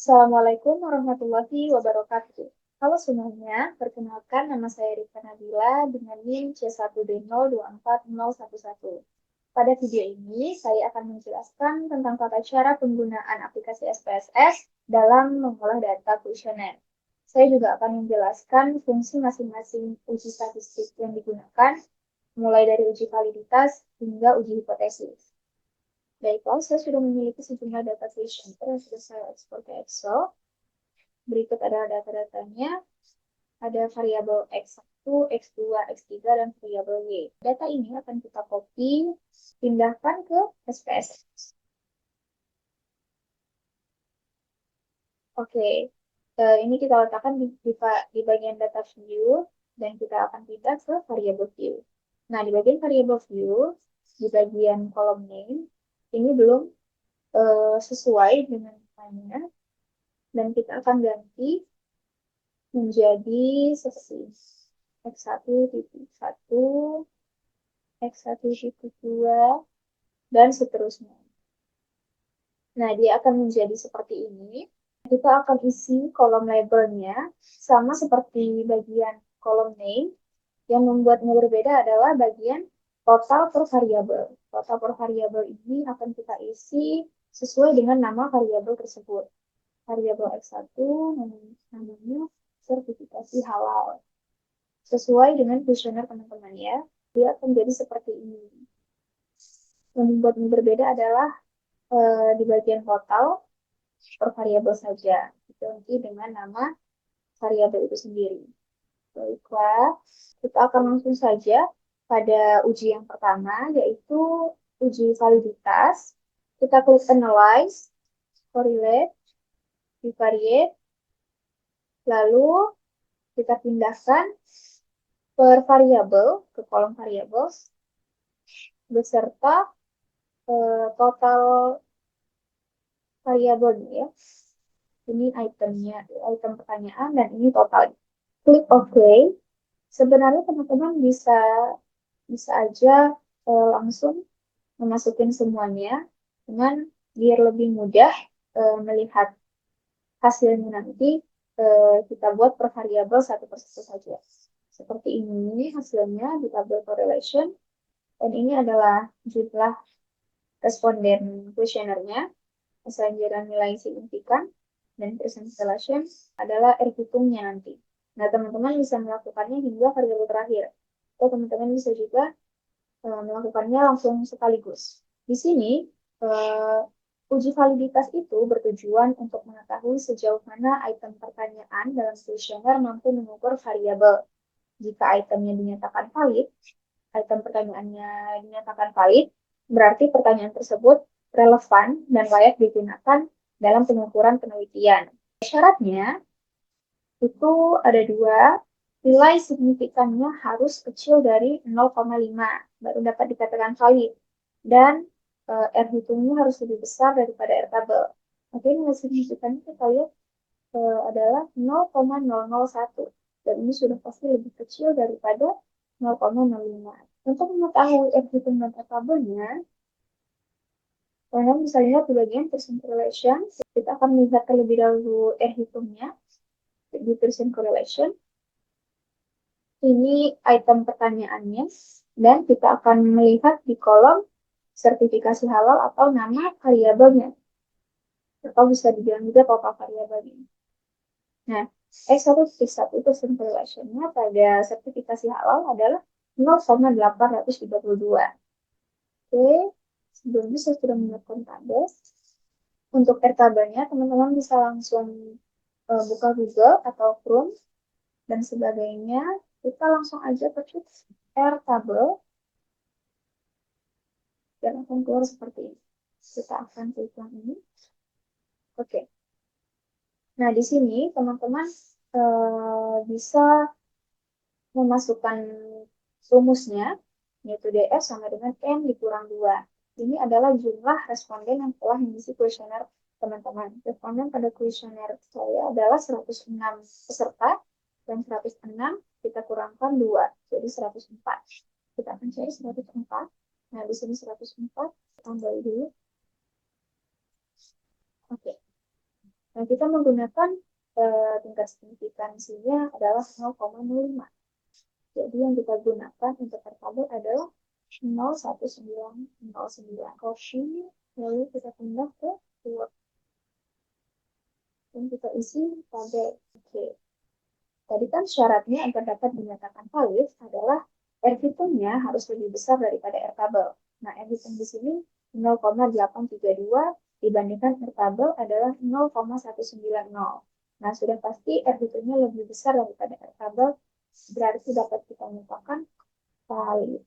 Assalamualaikum warahmatullahi wabarakatuh. Halo semuanya, perkenalkan nama saya Rika Nabila dengan NIM C1D024011. Pada video ini, saya akan menjelaskan tentang tata cara penggunaan aplikasi SPSS dalam mengolah data kuesioner. Saya juga akan menjelaskan fungsi masing-masing uji statistik yang digunakan, mulai dari uji validitas hingga uji hipotesis. Baiklah, saya sudah memiliki sejumlah data kuesioner yang sudah saya ekspor ke Excel. Berikut adalah data-datanya. Ada variabel X1, X2, X3, dan variabel Y. Data ini akan kita copy, pindahkan ke SPSS. Oke, ini kita letakkan di bagian data view, dan kita akan pindah ke variabel view. Nah, di bagian variabel view, di bagian kolom name, ini belum sesuai dengan namanya, dan kita akan ganti menjadi seperti ini. X1.1, X1.2, dan seterusnya. Nah, dia akan menjadi seperti ini. Kita akan isi kolom labelnya sama seperti bagian kolom name. Yang membuatnya berbeda adalah bagian total per variabel. Total per variabel ini akan kita isi sesuai dengan nama variabel tersebut. Variabel X1 namanya sertifikasi halal. Sesuai dengan kuesioner teman-teman ya, dia akan jadi seperti ini. Yang membuatnya berbeda adalah di bagian total per variabel saja, diganti dengan nama variabel itu sendiri. Baiklah, kita akan langsung saja pada uji yang pertama, yaitu uji validitas. Kita klik Analyze, Correlate, Bivariate, lalu kita pindahkan per variabel ke kolom variabel beserta total variabelnya ya. Ini itemnya, item pertanyaan, dan ini total. Klik OK. Sebenarnya teman-teman bisa bisa aja langsung memasukin semuanya dengan biar lebih mudah melihat hasilnya nanti kita buat per variabel satu persatu saja. Seperti ini hasilnya di tabel correlation, dan ini adalah jumlah responden kuesionernya, keselanjutan nilai signifikan, dan percentage relation adalah R hitungnya nanti. Nah, teman-teman bisa melakukannya hingga variabel terakhir. Atau teman-teman bisa juga melakukannya langsung sekaligus. Di sini, uji validitas itu bertujuan untuk mengetahui sejauh mana item pertanyaan dalam kuesioner mampu mengukur variabel. Jika itemnya dinyatakan valid, item pertanyaannya dinyatakan valid, berarti pertanyaan tersebut relevan dan layak digunakan dalam pengukuran penelitian. Syaratnya itu ada dua, nilai signifikannya harus kecil dari 0,5 baru dapat dikatakan valid, dan R hitungnya harus lebih besar daripada R tabel. Oke, nilai signifikannya kita lihat adalah 0,001, dan ini sudah pasti lebih kecil daripada 0,05. Untuk mengetahui R hitung dan R tabelnya, kalian bisa lihat di bagian percent correlation. Kita akan melihat terlebih dahulu R hitungnya di percent correlation. Ini item pertanyaannya, dan kita akan melihat di kolom sertifikasi halal atau nama variabelnya, atau bisa dibilang juga total variabelnya. Nah, X1.1 itu correlation-nya pada sertifikasi halal adalah 0,832. Oke, sebelumnya saya sudah menyiapkan tabel. Untuk R tabelnya, teman-teman bisa langsung buka Google atau Chrome dan sebagainya. Kita langsung aja ketik R tabel dan akan keluar seperti ini. Kita akan klik yang ini. Oke. Nah, di sini teman-teman bisa memasukkan rumusnya, yaitu DS sama dengan N dikurang 2. Ini adalah jumlah responden yang telah mengisi kuesioner teman-teman. Responden pada kuesioner saya adalah 106 peserta, dan 106 kita kurangkan 2, jadi 104. Kita akan cari 104. Nah, di sini 104, tambah dulu. Oke. Nah, kita menggunakan tingkat signifikansinya adalah 0,05. Jadi yang kita gunakan untuk tabel adalah 0,1909. Copy, lalu kita pindah ke Word. Dan kita isi tabel. Oke. Tadi kan syaratnya agar dapat dinyatakan valid adalah R hitungnya harus lebih besar daripada R tabel. Nah, R hitung di sini 0,832 dibandingkan R tabel adalah 0,190. Nah, sudah pasti R hitungnya lebih besar daripada R tabel, berarti dapat kita nyatakan valid.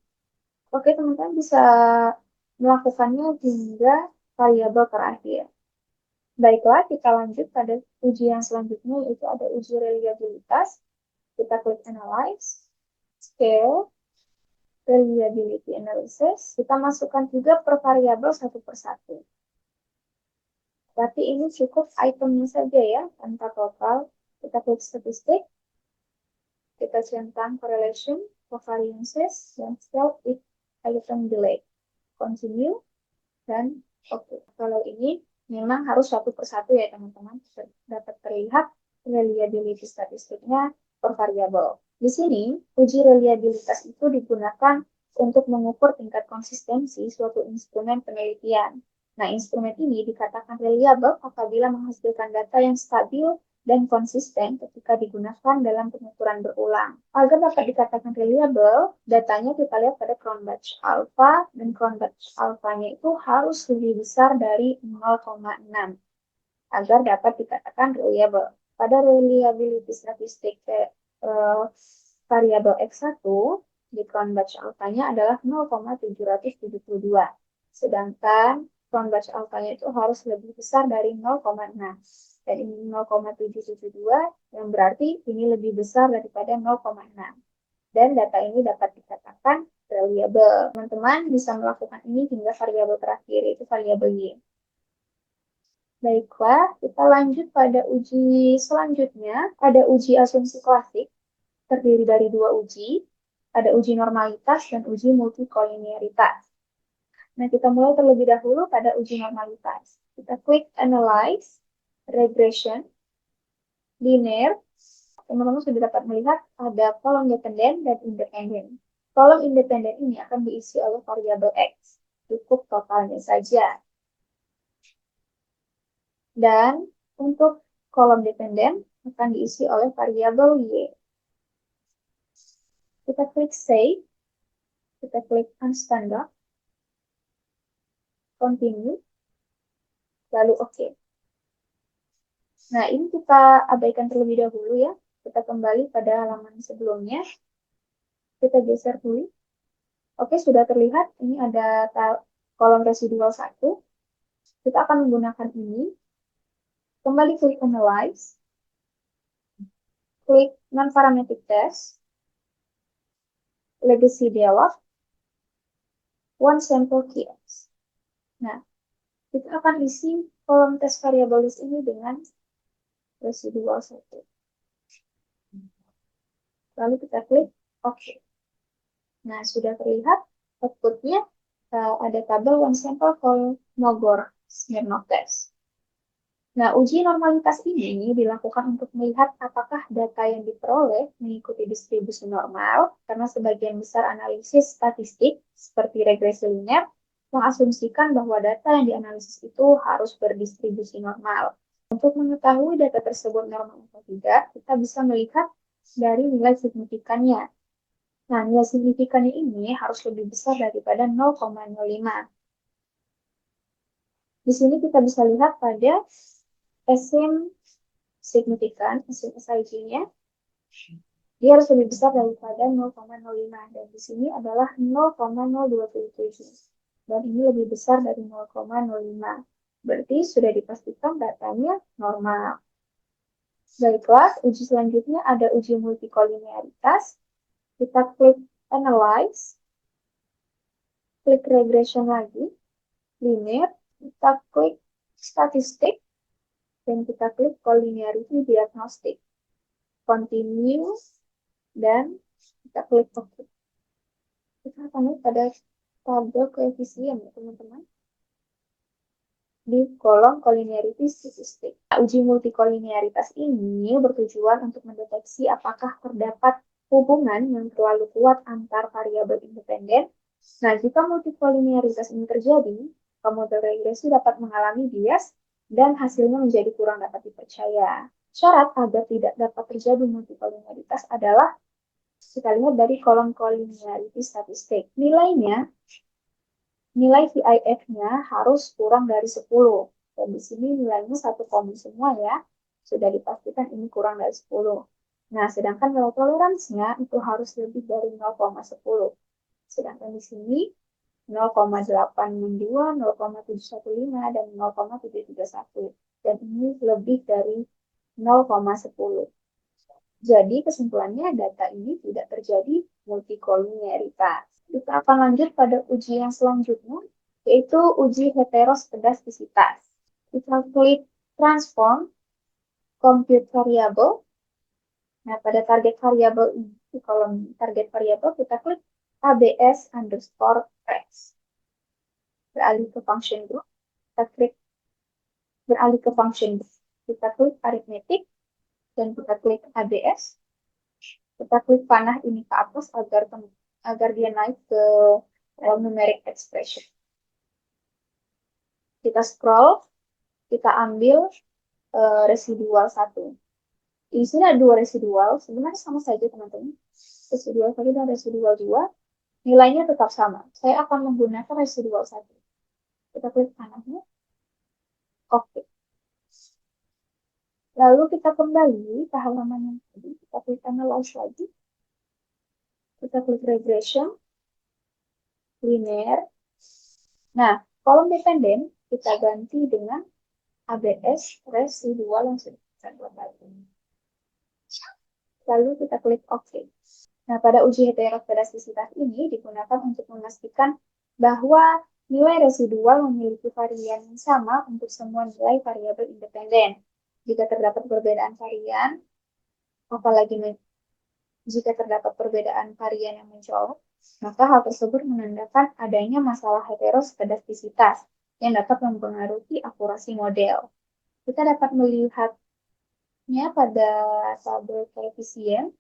Oke, teman-teman bisa melakukannya hingga variabel terakhir. Baiklah, kita lanjut pada uji yang selanjutnya, yaitu ada uji reliabilitas. Kita klik Analyze, Scale, Reliability Analysis. Kita masukkan juga per variabel satu persatu. Tapi ini cukup itemnya saja ya, tanpa total. Kita klik statistik, kita centang correlation, covariances, dan scale if item delay. Continue, dan oke. Kalau ini memang harus satu persatu ya teman-teman, dapat terlihat reliability statistiknya per variabel. Di sini, uji reliabilitas itu digunakan untuk mengukur tingkat konsistensi suatu instrumen penelitian. Nah, instrumen ini dikatakan reliable apabila menghasilkan data yang stabil dan konsisten ketika digunakan dalam pengukuran berulang. Agar dapat dikatakan reliable, datanya kita lihat pada Cronbach alpha, dan Cronbach alpha-nya itu harus lebih besar dari 0,6 agar dapat dikatakan reliable. Pada reliability statistik variabel X1, di Cronbach alpha-nya adalah 0,772. Sedangkan Cronbach alpha-nya itu harus lebih besar dari 0,6. Dan ini 0,772, yang berarti ini lebih besar daripada 0,6. Dan data ini dapat dikatakan reliable. Teman-teman bisa melakukan ini hingga variabel terakhir, yaitu variabel Y. Baiklah, kita lanjut pada uji selanjutnya. Ada uji asumsi klasik, terdiri dari dua uji. Ada uji normalitas dan uji multikolinearitas. Nah, kita mulai terlebih dahulu pada uji normalitas. Kita klik Analyze, Regression, Linear. Teman-teman sudah dapat melihat ada kolom dependen dan independen. Kolom independen ini akan diisi oleh variabel X. Cukup totalnya saja. Dan untuk kolom dependen akan diisi oleh variabel Y. Kita klik Save. Kita klik Unstandard. Continue. Lalu OK. Nah, ini kita abaikan terlebih dahulu ya. Kita kembali pada halaman sebelumnya. Kita geser dulu. Oke, sudah terlihat. Ini ada kolom residual 1. Kita akan menggunakan ini. Kembali klik Analyze. Klik Non-Parametric Test. Legacy Dialog. One Sample Keywords. Nah, kita akan isi kolom tes variabel list ini dengan residual 1. Lalu kita klik OK. Nah, sudah terlihat outputnya ada tabel one sample called Mogor Smirnov test. Nah, uji normalitas ini dilakukan untuk melihat apakah data yang diperoleh mengikuti distribusi normal, karena sebagian besar analisis statistik seperti regresi linear mengasumsikan bahwa data yang dianalisis itu harus berdistribusi normal. Untuk mengetahui data tersebut normal atau tidak, kita bisa melihat dari nilai signifikannya. Nah, nilai signifikannya ini harus lebih besar daripada 0,05. Di sini kita bisa lihat pada SIM signifikan, SIM SIG-nya, dia harus lebih besar daripada 0,05. Dan di sini adalah 0,027. Dan ini lebih besar dari 0,05. Berarti sudah dipastikan datanya normal. Baiklah, uji selanjutnya ada uji multikolinearitas. Kita klik Analyze, klik Regression lagi, Linear, kita klik Statistik, dan kita klik Collinearity Diagnostic. Continue, dan kita klik OK. Kita akan lihat pada tabel koefisien ya teman-teman. di kolom collinearity statistik. Nah, uji multikolinearitas ini bertujuan untuk mendeteksi apakah terdapat hubungan yang terlalu kuat antar variabel independen. Nah, jika multikolinearitas ini terjadi, model regresi dapat mengalami bias dan hasilnya menjadi kurang dapat dipercaya. Syarat agar tidak dapat terjadi multikolinearitas adalah kita lihat dari kolom collinearity statistik. Nilai VIF-nya harus kurang dari 10. Dan di sini nilainya 1, semua ya. Sudah dipastikan ini kurang dari 10. Nah, sedangkan nilai toleransinya itu harus lebih dari 0,10. Sedangkan di sini 0,862, 0,715, dan 0,731. Dan ini lebih dari 0,10. Jadi kesimpulannya data ini tidak terjadi multikolinearitas. Kita akan lanjut pada uji yang selanjutnya, yaitu uji heteroskedastisitas. Kita klik transform compute variable. Nah, pada target variable ini, di kolom target variable, kita klik ABS underscore trace. Beralih ke function group, kita klik beralih ke function group. Kita klik arithmetic, dan kita klik ABS. Kita klik panah ini ke atas agar dia naik ke numeric expression. Kita scroll, kita ambil residual 1. Di sini ada 2 residual, sebenarnya sama saja teman-teman. Residual 1 dan residual 2, nilainya tetap sama. Saya akan menggunakan residual 1. Kita klik panahnya. Oke. Lalu kita kembali ke halaman yang tadi. Kita klik analyze lagi. Kita klik regression, linear. Nah, kolom dependen kita ganti dengan ABS residual yang sudah kita buat tadi. Lalu kita klik OK. Nah, pada uji heteroskedastisitas ini digunakan untuk memastikan bahwa nilai residual memiliki varian yang sama untuk semua nilai variabel independen. Jika terdapat perbedaan varian, apalagi jika terdapat perbedaan varian yang mencolok, maka hal tersebut menandakan adanya masalah heteroskedastisitas yang dapat mempengaruhi akurasi model. Kita dapat melihatnya pada tabel koefisien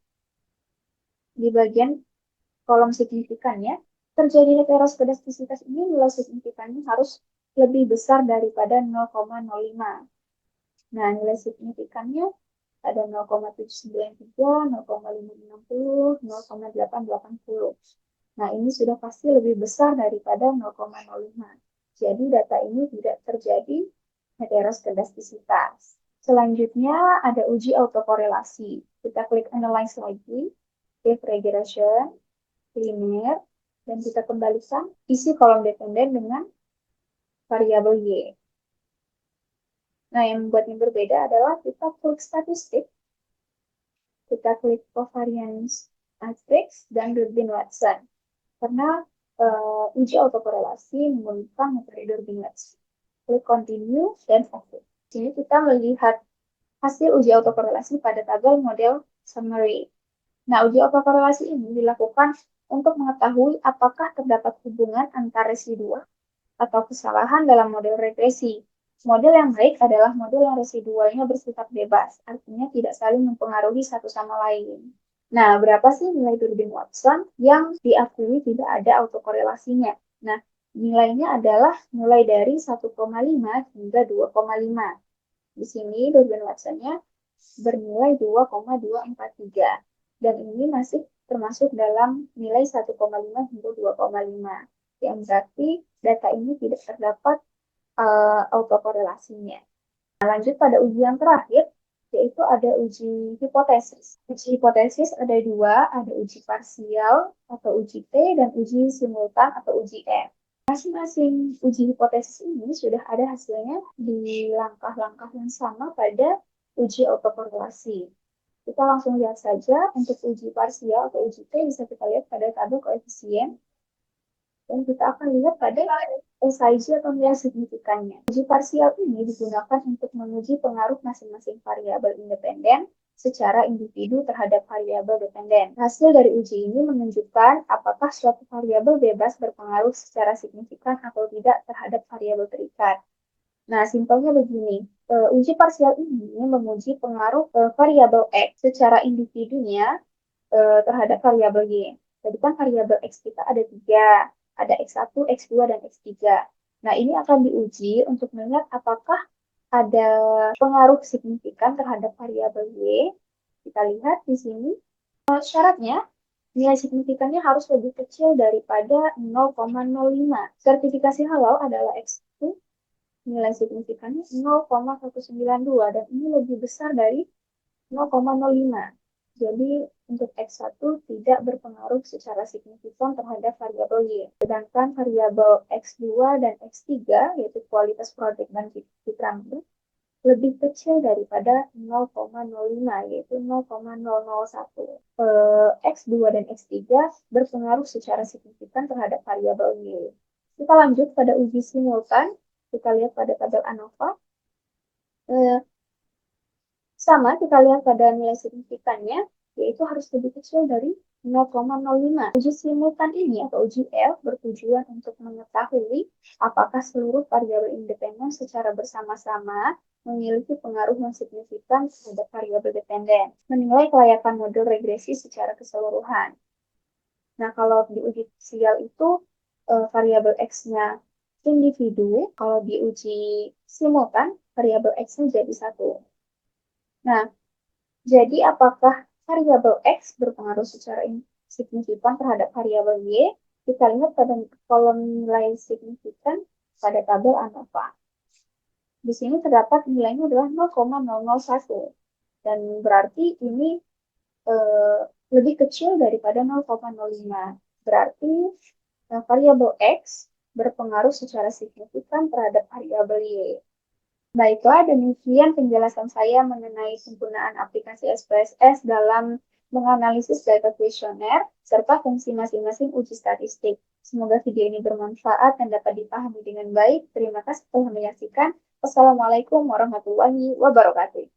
di bagian kolom signifikannya. Terjadi heteroskedastisitas ini nilai signifikannya harus lebih besar daripada 0,05. Nah, nilai signifikannya ada 0,793, 0,560, 0,880. Nah, ini sudah pasti lebih besar daripada 0,05. Jadi, data ini tidak terjadi heteroskedastisitas. Selanjutnya, ada uji autokorelasi. Kita klik analyze lagi, wave regression, linear, dan kita kembalikan isi kolom dependen dengan variabel Y. Nah, yang membuatnya berbeda adalah kita klik statistik, kita klik covariance matrix, dan Durbin-Watson. Karena uji autokorelasi menggunakan metode Durbin-Watson. Klik continue dan OK. Di sini kita melihat hasil uji autokorelasi pada tabel model summary. Nah, uji autokorelasi ini dilakukan untuk mengetahui apakah terdapat hubungan antar residual atau kesalahan dalam model regresi. Model yang baik adalah model yang residualnya bersifat bebas, artinya tidak saling mempengaruhi satu sama lain. Nah, berapa sih nilai Durbin-Watson yang diakui tidak ada autokorelasinya? Nah, nilainya adalah mulai dari 1,5 hingga 2,5. Di sini Durbin-Watsonnya bernilai 2,243. Dan ini masih termasuk dalam nilai 1,5 hingga 2,5. Yang berarti data ini tidak terdapat autokorelasinya. Nah, lanjut pada uji yang terakhir, yaitu ada uji hipotesis. Uji hipotesis ada 2, ada uji parsial atau uji T dan uji simultan atau uji F. Masing-masing uji hipotesis ini sudah ada hasilnya di langkah-langkah yang sama pada uji autokorelasi. Kita langsung lihat saja untuk uji parsial atau uji T bisa kita lihat pada tabel koefisien. Dan kita akan lihat pada SIG atau nilai signifikannya. Uji parsial ini digunakan untuk menguji pengaruh masing-masing variabel independen secara individu terhadap variabel dependen. Hasil dari uji ini menunjukkan apakah suatu variabel bebas berpengaruh secara signifikan atau tidak terhadap variabel terikat. Nah, simpelnya begini. Uji parsial ini menguji pengaruh variabel X secara individunya terhadap variabel Y. Jadi kan variabel X kita ada tiga. Ada X1, X2, dan X3. Nah, ini akan diuji untuk melihat apakah ada pengaruh signifikan terhadap variabel Y. Kita lihat di sini. Syaratnya, nilai signifikannya harus lebih kecil daripada 0,05. Sertifikasi halal adalah X1, nilai signifikannya 0,192 dan ini lebih besar dari 0,05. Jadi untuk X1 tidak berpengaruh secara signifikan terhadap variabel Y. Sedangkan variabel X2 dan X3 yaitu kualitas produk dan citra lebih kecil daripada 0,05 yaitu 0,001. X2 dan X3 berpengaruh secara signifikan terhadap variabel Y. Kita lanjut pada uji simultan. Kita lihat pada tabel ANOVA. Eh, Sama kita lihat pada nilai signifikannya, yaitu harus lebih kecil dari 0,05. Uji simultan ini atau uji L bertujuan untuk mengetahui apakah seluruh variabel independen secara bersama-sama memiliki pengaruh yang signifikan terhadap variabel dependen. Menilai kelayakan model regresi secara keseluruhan. Nah, kalau di uji sial itu variabel X-nya individu, kalau di uji simultan variabel X-nya jadi satu. Nah, jadi apakah variabel X berpengaruh secara signifikan terhadap variabel Y? Kita lihat pada kolom nilai signifikan pada tabel ANOVA. Di sini terdapat nilainya adalah 0,001 dan berarti ini eh, lebih kecil daripada 0,05. Berarti variabel X berpengaruh secara signifikan terhadap variabel Y. Baiklah, demikian penjelasan saya mengenai penggunaan aplikasi SPSS dalam menganalisis data kuesioner serta fungsi masing-masing uji statistik. Semoga video ini bermanfaat dan dapat dipahami dengan baik. Terima kasih telah menyaksikan. Wassalamualaikum warahmatullahi wabarakatuh.